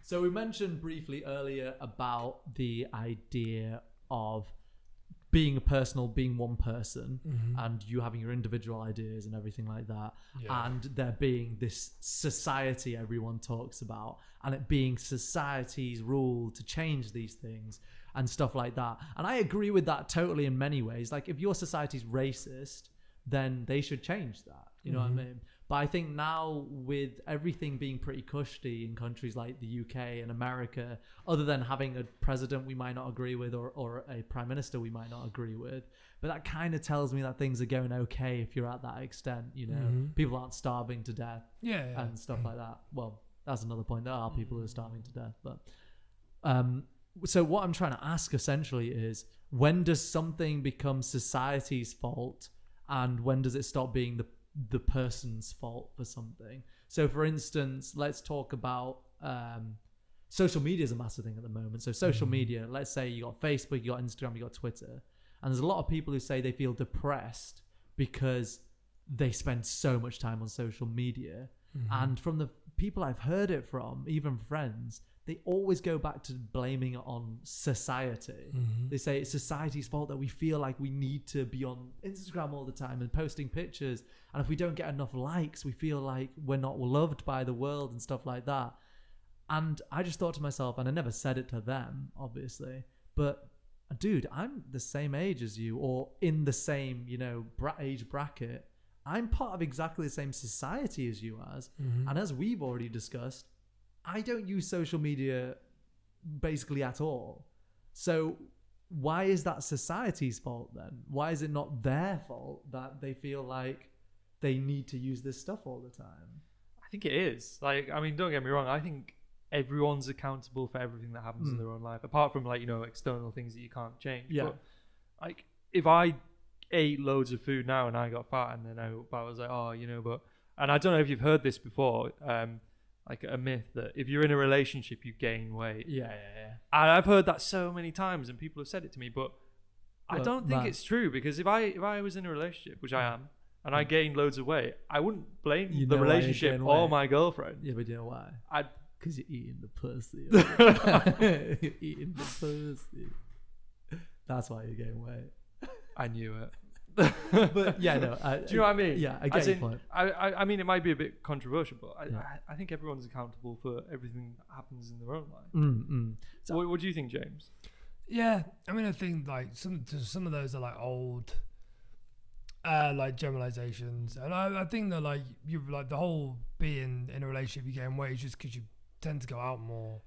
So we mentioned briefly earlier about the idea of being personal, being one person, and you having your individual ideas and everything like that, Yeah. and there being this society everyone talks about, and it being society's rule to change these things and stuff like that. And I agree with that totally in many ways. Like, if your society's racist, then they should change that. You know what I mean? But I think now, with everything being pretty cushy in countries like the UK and America, other than having a president we might not agree with or a prime minister we might not agree with, but that kind of tells me that things are going okay if you're at that extent, you know? People aren't starving to death Yeah. and stuff like that. Well, that's another point. There are people who are starving to death. But so what I'm trying to ask essentially is, when does something become society's fault, and when does it stop being the person's fault for something? So for instance, let's talk about social media is a massive thing at the moment. So social media, let's say you got Facebook, you got Instagram, you got Twitter, and there's a lot of people who say they feel depressed because they spend so much time on social media. And from the people I've heard it from, even friends, they always go back to blaming it on society. They say it's society's fault that we feel like we need to be on Instagram all the time and posting pictures. And if we don't get enough likes, we feel like we're not loved by the world and stuff like that. And I just thought to myself, and I never said it to them, obviously, but dude, I'm the same age as you, or in the same, age bracket. I'm part of exactly the same society as you as. And as we've already discussed, I don't use social media basically at all. So why is that society's fault then? Why is it not their fault that they feel like they need to use this stuff all the time? I think it is. Like, I mean, don't get me wrong. I think everyone's accountable for everything that happens in their own life, apart from like, external things that you can't change. Yeah. But like, if I ate loads of food now and I got fat, and then I was like, and I don't know if you've heard this before, like a myth that if you're in a relationship, you gain weight. Yeah. And I've heard that so many times, and people have said it to me, but I don't think man. it's true, because if I was in a relationship, which I am, and I gained loads of weight, I wouldn't blame the relationship or my girlfriend. Yeah, but you know why? Because you're eating the pussy. You're eating the pussy. That's why you're getting weight. I knew it. But yeah, no. Do you know what I mean? Yeah, I get your point. I mean, it might be a bit controversial, but I think everyone's accountable for everything that happens in their own life. So what do you think, James? Yeah, I mean, I think like some of those are like old, like generalizations, and I think that like you like the whole being in a relationship, you gain weight just because you tend to go out more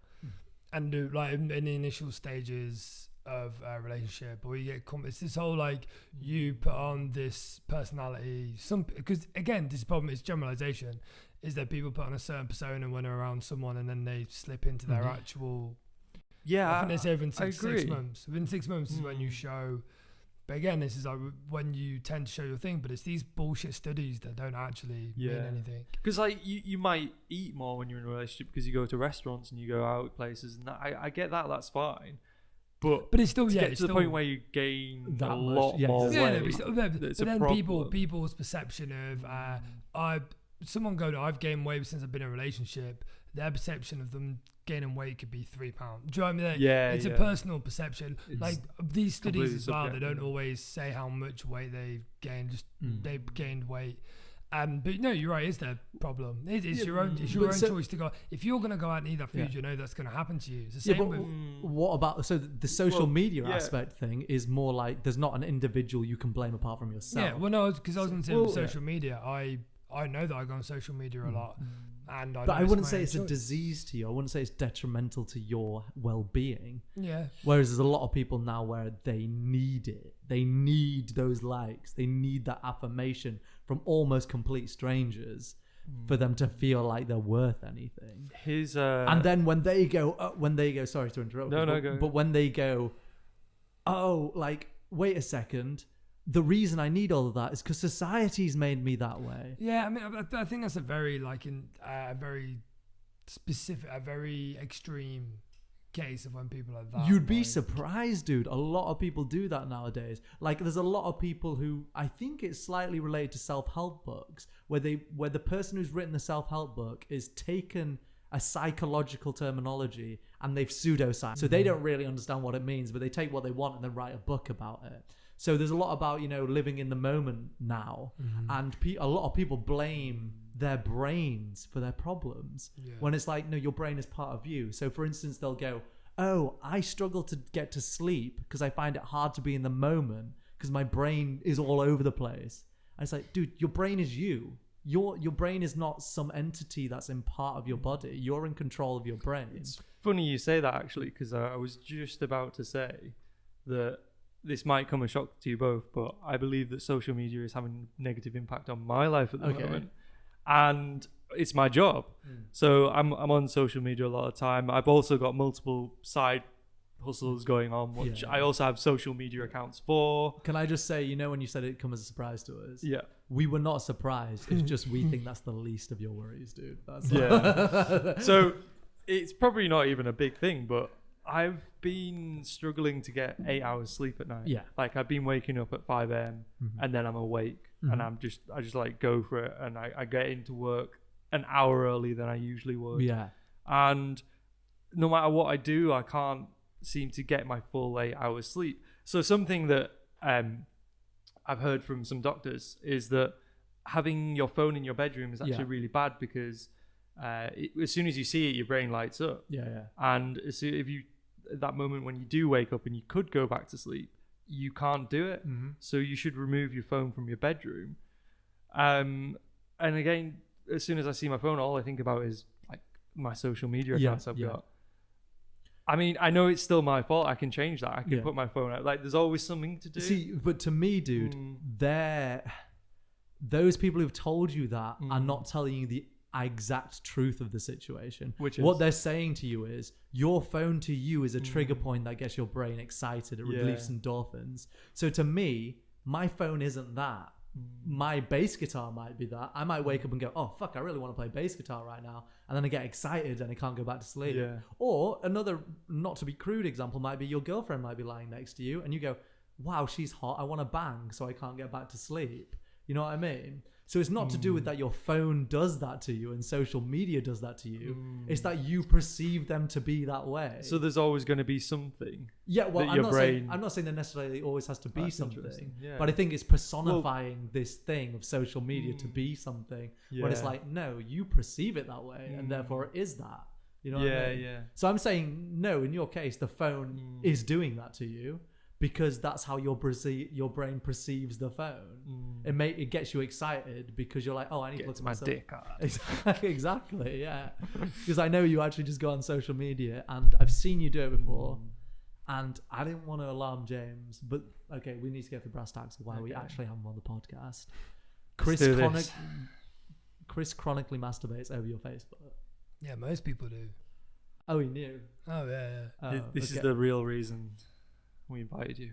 and do like in the initial stages of a relationship, or you get it's this whole like you put on this personality, because again this problem is generalization, is that people put on a certain persona when they're around someone and then they slip into their actual I think they say within 6 months. Within 6 months is when you show. But again, this is like when you tend to show your thing, but it's these bullshit studies that don't actually mean anything. Because like you might eat more when you're in a relationship because you go to restaurants and you go out places, and I get that, that's fine. But it's still to the point where you gain a lot more weight. But then people's perception of I've gained weight since I've been in a relationship. Their perception of them gaining weight could be 3 pounds. Do you know what I mean? It's a personal perception. It's like these studies as well, they don't always say how much weight they've gained. Just they've gained weight. But no, you're right. It's their problem. It's your own. It's your own choice to go. If you're gonna go out and eat that food, you know that's gonna happen to you. It's the same with. What about the social media aspect thing is more like there's not an individual you can blame apart from yourself. Yeah, well, no, because I was gonna say with social media, I know that I go on social media a lot. But I wouldn't say it's a disease to you. I wouldn't say it's detrimental to your well-being. Yeah. Whereas there's a lot of people now where they need it. They need those likes. They need that affirmation from almost complete strangers for them to feel like they're worth anything. And then when they go, sorry to interrupt. But when they go, wait a second. The reason I need all of that is because society's made me that way. Yeah, I mean, I think that's a very a very specific, a very extreme case of when people are that. You'd be surprised, dude. A lot of people do that nowadays. Like, there's a lot of people who I think it's slightly related to self-help books, where the person who's written the self-help book is taken a psychological terminology and they've pseudoscience. So they don't really understand what it means, but they take what they want and then write a book about it. So there's a lot about, living in the moment now. And a lot of people blame their brains for their problems when it's like, no, your brain is part of you. So for instance, they'll go, oh, I struggle to get to sleep because I find it hard to be in the moment because my brain is all over the place. And it's like, dude, your brain is you. Your brain is not some entity that's in part of your body. You're in control of your brain. It's funny you say that, actually, because I was just about to say that this might come as a shock to you both, but I believe that social media is having a negative impact on my life at the moment. And it's my job. So I'm on social media a lot of time. I've also got multiple side hustles going on, which I also have social media accounts for. Can I just say, when you said it come as a surprise to us? Yeah. We were not surprised. It's just we think that's the least of your worries, dude. So it's probably not even a big thing, but I've been struggling to get 8 hours sleep at night. Yeah. Like, I've been waking up at 5 a.m. and then I'm awake and I just like go for it, and I get into work an hour early than I usually would. Yeah. And no matter what I do, I can't seem to get my full 8 hours sleep. So something that I've heard from some doctors is that having your phone in your bedroom is actually really bad, because as soon as you see it, your brain lights up. Yeah. And if you that moment when you do wake up and you could go back to sleep, you can't do it. So you should remove your phone from your bedroom. And again, as soon as I see my phone, all I think about is like my social media accounts I've got. I mean, I know it's still my fault. I can change that. I can put my phone out. Like, there's always something to do. See, but to me, dude, those people who've told you that are not telling you the exact truth of the situation. Which is? What they're saying to you is your phone to you is a trigger point that gets your brain excited. It releases endorphins. So to me, my phone isn't that. My bass guitar might be that. I might wake up and go, oh fuck, I really want to play bass guitar right now, and then I get excited and I can't go back to sleep. Or another, not to be crude example, might be your girlfriend might be lying next to you and you go, wow, she's hot, I want to bang, so I can't get back to sleep. You know what I mean? So it's not to do with that your phone does that to you and social media does that to you. It's that you perceive them to be that way. So there's always going to be something. Yeah, well, I'm not saying there necessarily always has to be something, but I think it's personifying this thing of social media to be something. But it's like, no, you perceive it that way, and therefore it is that. You know what I mean? So I'm saying, no, in your case, the phone is doing that to you. Because that's how your brain perceives the phone. It gets you excited because you're like, oh, I need to look at my myself. dick out. Exactly, yeah. Because I know you actually just go on social media, and I've seen you do it before. And I didn't want to alarm James, but okay, we need to get the brass tacks of why we actually have him on the podcast. Chris chronically masturbates over your Facebook. Yeah, most people do. Oh, he knew. Oh yeah. Oh, this is the real reason we invited you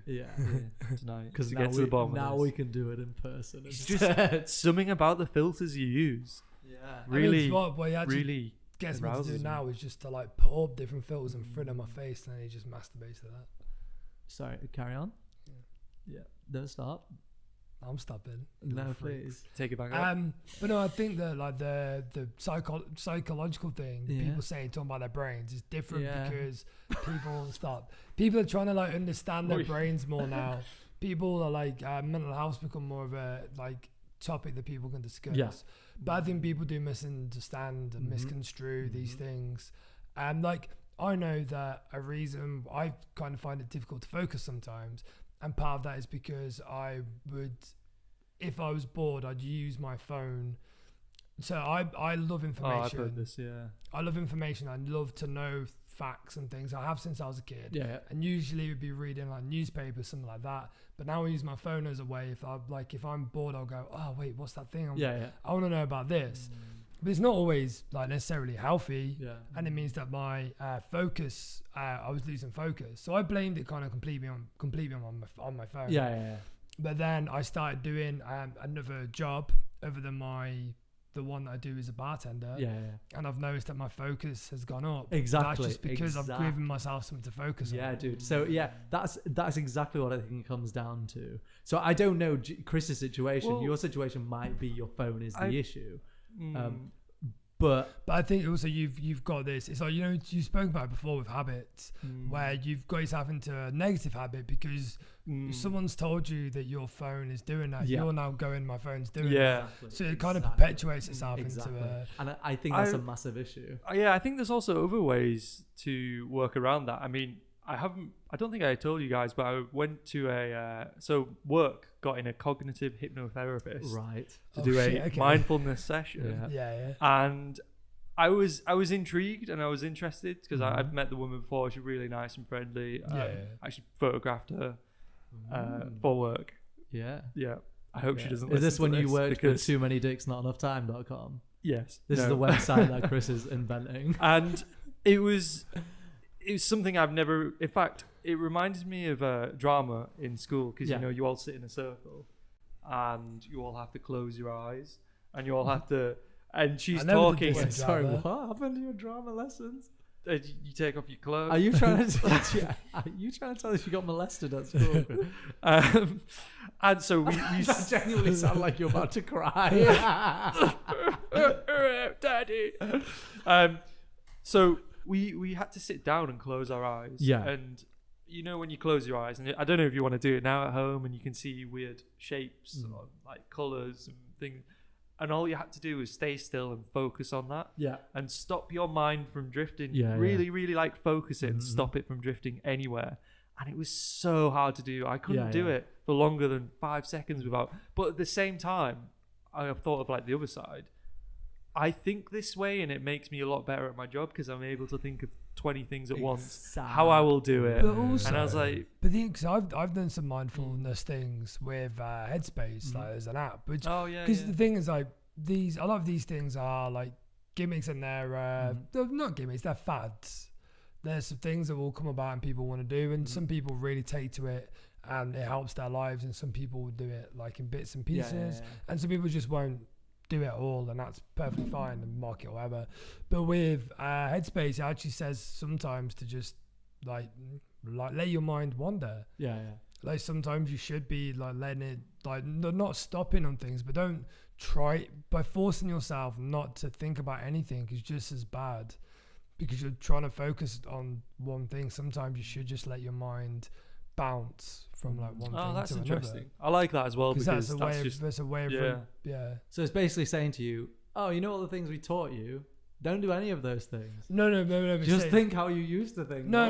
tonight. Because to get to the bottom now of this. we can do it in person. It's just something about the filters you use. Yeah. Really, what he actually really gets me to do arouses now is just to like put up different filters in front of my face, and then he just masturbates to that. Sorry, carry on. Yeah. Don't stop. I'm stopping. No, please. Take it back up. But no, I think that like the psychological thing, people saying talking about their brains is different because people are trying to like understand their brains more now. People are like mental health become more of a like topic that people can discuss. Yeah. But I think people do misunderstand and misconstrue these things. And like I know that a reason I kind of find it difficult to focus sometimes. And part of that is because I would, if I was bored, I'd use my phone. So I love information. Oh, I've heard this, yeah. I love information. I love to know facts and things. I have since I was a kid. Yeah. And usually would be reading like newspapers, something like that. But now I use my phone as a way. If I'm bored, I'll go, oh wait, what's that thing? I want to know about this. But it's not always like necessarily healthy, and it means that my focus, I was losing focus. So I blamed it kind of completely on my phone. Yeah. But then I started doing another job other than the one that I do as a bartender. Yeah. And I've noticed that my focus has gone up. Exactly. That's just because I've given myself something to focus on. Yeah, dude. So yeah, that's exactly what I think it comes down to. So I don't know Chris's situation. Well, your situation might be your phone is the issue. But I think also you've got this. It's like, you know, you spoke about it before with habits, where you've got yourself into a negative habit because someone's told you that your phone is doing that. You're now going, my phone's doing that. So it kind of perpetuates itself into a... And I think that's a massive issue. Yeah, I think there's also other ways to work around that. I mean, I don't think I told you guys, but I went to work got in a cognitive hypnotherapist to do a mindfulness session. Yeah. And I was intrigued and I was interested because I've met the woman before. She's really nice and friendly. I actually photographed her for work. Yeah. I hope she doesn't. Is this when you worked for TooManyDicksNotEnoughTime.com? Yes. This is the website that Chris is inventing. And it was something I've never. In fact, it reminded me of drama in school because you know you all sit in a circle, and you all have to close your eyes, and you all have to. And she's talking. Sorry, what happened to your drama lessons? You take off your clothes. Are you trying to? Are you trying to tell us you got molested at school? And so we that genuinely sound like you're about to cry. Daddy. So we had to sit down and close our eyes. Yeah. And you know when you close your eyes, and I don't know if you want to do it now at home, and you can see weird shapes or like colours and things. and all you had to do was stay still and focus on that. Yeah. And stop your mind from drifting. Yeah, really, really like focus it and stop it from drifting anywhere. And it was so hard to do. I couldn't do it for longer than 5 seconds without. But at the same time, I have thought of like the other side. I think this way, and it makes me a lot better at my job because I'm able to think of 20 things at once. How I will do it. But also, and I was like, but because I've done some mindfulness things with Headspace, like as an app. Which, because the thing is, like a lot of these things are like gimmicks, and they're not gimmicks, they're fads. There's some things that will come about and people want to do, and some people really take to it and it helps their lives, and some people will do it like in bits and pieces, and some people just won't do it all, and that's perfectly fine, and market or whatever. But with Headspace, it actually says sometimes to just like let your mind wander. Like sometimes you should be like letting it, like not stopping on things, but don't try by forcing yourself not to think about anything is just as bad, because you're trying to focus on one thing. Sometimes you should just let your mind bounce from like one thing to that's another. interesting. I like that as well, because that's a way of So it's basically saying to you, oh, you know all the things we taught you? Don't do any of those things. No. Just think how you used to think. No.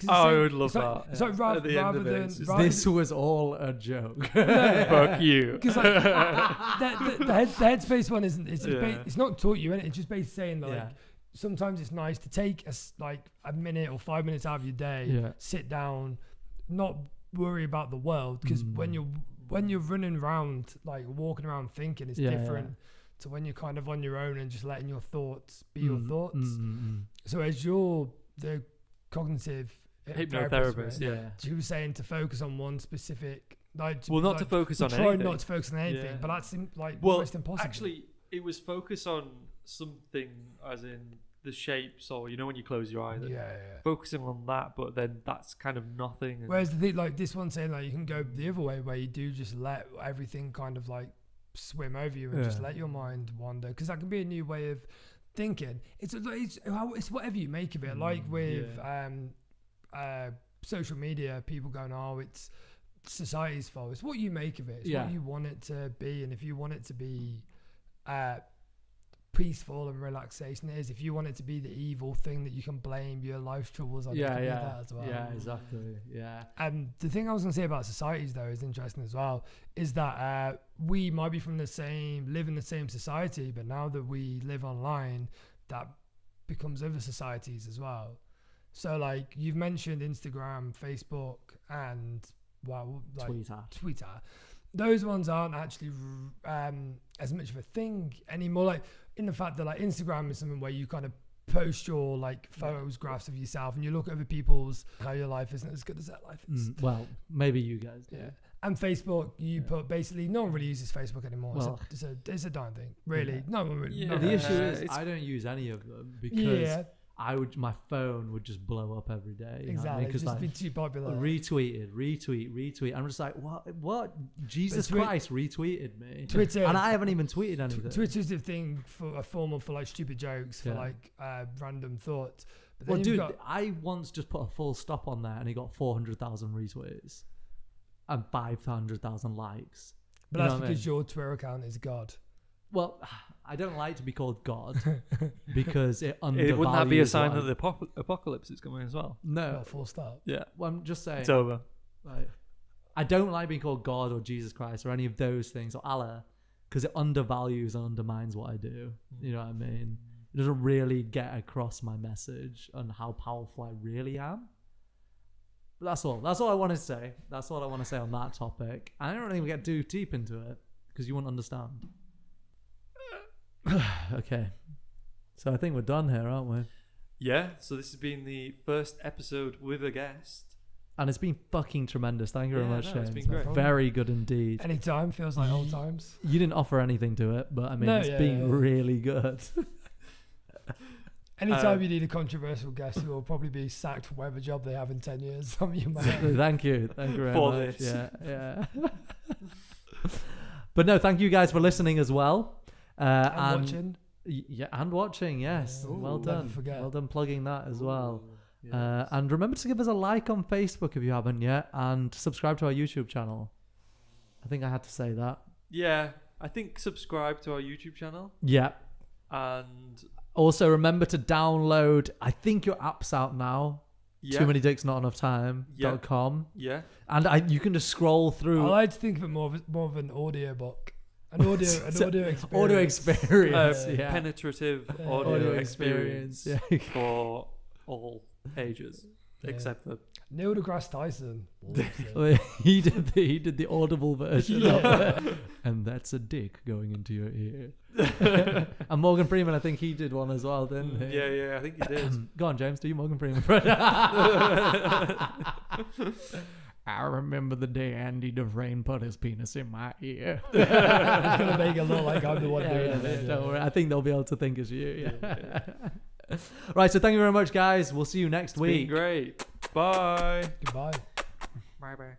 I would love that. It's like rather than this was all a joke. Fuck you. Because like, the Headspace one isn't. It's not taught you, and it's just basically saying like sometimes it's nice to take a minute or 5 minutes out of your day, sit down, not worry about the world, because when you're running around, like walking around thinking, it's different to when you're kind of on your own and just letting your thoughts be your thoughts. So as you're the cognitive hypnotherapist, she was saying to focus on one specific, like to focus on anything. Try not to focus on anything, but that's almost impossible. Actually, it was focus on something, as in the shapes, or when you close your eye, focusing on that, but then that's kind of nothing. Whereas the thing, like this one saying, like you can go the other way, where you do just let everything kind of like swim over you and just let your mind wander, because that can be a new way of thinking. It's whatever you make of it. Like with social media, people going, oh, it's society's fault. It's what you make of it. It's what you want it to be, and if you want it to be peaceful and relaxation, it is. If you want it to be the evil thing that you can blame your life's troubles on, that as well. Yeah, exactly. Yeah. And the thing I was gonna say about societies though is interesting as well, is that we might be live in the same society, but now that we live online, that becomes other societies as well. So like you've mentioned Instagram, Facebook, and Twitter. Those ones aren't actually as much of a thing anymore. Like in the fact that like Instagram is something where you kind of post your like photographs of yourself, and you look at other people's, how your life isn't as good as their life is. Well, maybe you guys do. And Facebook, you put basically no one really uses Facebook anymore. Well, it's a darn thing, really. No one really. The issue is I don't use any of them because my phone would just blow up every day. Exactly, because just be too popular. Retweet. I'm just like, what? Jesus Christ retweeted me. Twitter, and I haven't even tweeted anything. Twitter's the thing for a form of like stupid jokes, for like random thoughts. But well, dude, I once just put a full stop on there, and he got 400,000 retweets and 500,000 likes. But that's because your Twitter account is God. Well, I don't like to be called God because it undervalues. Wouldn't that be a sign that the apocalypse is coming as well? No. Well, full stop. Yeah. Well, I'm just saying. It's over. Like, I don't like being called God or Jesus Christ or any of those things, or Allah, because it undervalues and undermines what I do. You know what I mean? It doesn't really get across my message and how powerful I really am. But that's all. That's all I want to say. That's all I want to say on that topic. I don't think we get too deep into it because you won't understand. Okay, so I think we're done here, aren't we? Yeah, so this has been the first episode with a guest, and it's been fucking tremendous. Thank you very much, Shane. It's been great. Very good indeed. Anytime feels like old times. You didn't offer anything to it, but I mean, it's been really good. Anytime you need a controversial guest, who will probably be sacked from whatever job they have in 10 years. Thank you very for much. This. Yeah. But no, thank you guys for listening as well. And watching. Yeah, and watching, yes. Ooh, well done. Well done plugging that as well. Yes. And remember to give us a like on Facebook if you haven't yet, and subscribe to our YouTube channel. I think I had to say that. Yeah, I think subscribe to our YouTube channel. Yeah. And also remember to download. I think your app's out now. yeah. Too many dicks, not enough time. Yeah. .com. Yeah. And you can just scroll through. I like to think of it more of an audio book. An audio experience. Audio experience. Yeah. Penetrative Yeah. audio experience Yeah. for all ages, except for Neil deGrasse Tyson. he did the audible version of Yeah. it. And that's a dick going into your ear. And Morgan Freeman, I think he did one as well, didn't he? Yeah, I think he did. Go on, James, do you Morgan Freeman? I remember the day Andy Dufresne put his penis in my ear. It's gonna make it look like I'm the one doing it. Don't worry. I think they'll be able to think it's you. Yeah. Right, so thank you very much, guys. We'll see you next It's week. been great. Bye. Goodbye. Bye.